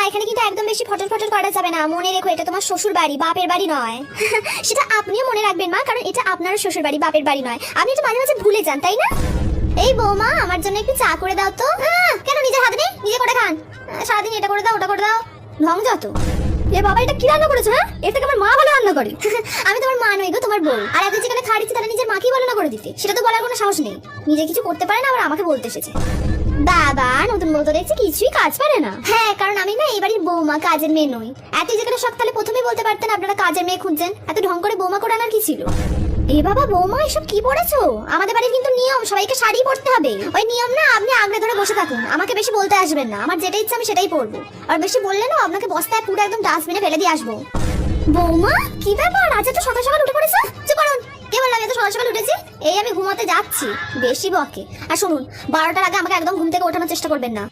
এখানে কিন্তু একদম বেশি ফটল ফটল করা যাবে না, মনে রেখো এটা তোমার শ্বশুর বাড়ি, বাপের বাড়ি নয়। সেটা আপনিও মনে রাখবেন মা, কারণ এটা আপনার শ্বশুর বাড়ি, বাপের বাড়ি নয়। আপনি এটা মাঝে মাঝে ভুলে যান, তাই না? এই বৌমা, আমার জন্য একটু চা করে দাও তো। কেন নিজের হাতে নেই, নিজে করে খান। সারাদিন এটা করে দাও ওটা করে দাও, ঢং যত। এ বাবা, এটা কি রান্না করেছো? হ্যাঁ, এর থেকে আমার মা ভালো রান্না করে। আমি তোমার মা নই গো, তোমার বউ। আর এত যেখানে খাড়িচ্ছে তারা নিজের মাকেই বলো না করে দিতে, সেটা তো বলার কোনো সাহস নেই। নিজে কিছু করতে পারে না, আবার আমাকে বলতে এসেছে। বাবা, নতুন বউ তো দেখছি কিছুই কাজ পারে না। হ্যাঁ, কারণ আমি না এই বাড়ির বৌমা, কাজের মেয়ে নই। এত যেখানে সকালে প্রথমেই বলতে পারতেন আপনারা কাজের মেয়ে খুঁজছেন, এত ঢং করে বৌমা করে আনার কি ছিল? এ বাবা বৌমা, এসব কি পড়েছো? আমাদের বাড়ির কিন্তু নিয়ম, সবাইকে শাড়ি পরতে হবে। ওই নিয়ম না, আপনি আগলে ধরে বসে থাকুন, আমাকে বেশি বলতে আসবেন না। আমার যেটা ইচ্ছা আমি সেটাই পরবো, আর বেশি বললে না আপনাকে বস্তায় পুরো একদম ডাস্টবিনে ফেলে দিয়ে আসবো। বৌমা, কি ব্যাপার, আজ এত সকাল সকাল উঠে পড়েছো? চুপ করুন। কে বললাম এত সকাল সকাল উঠেছি? এই আমি ঘুমাতে যাচ্ছি, বেশি বকে। আর শুনুন, 12টার আগে আমাকে একদম ঘুম থেকে ওঠানোর চেষ্টা করবেন না।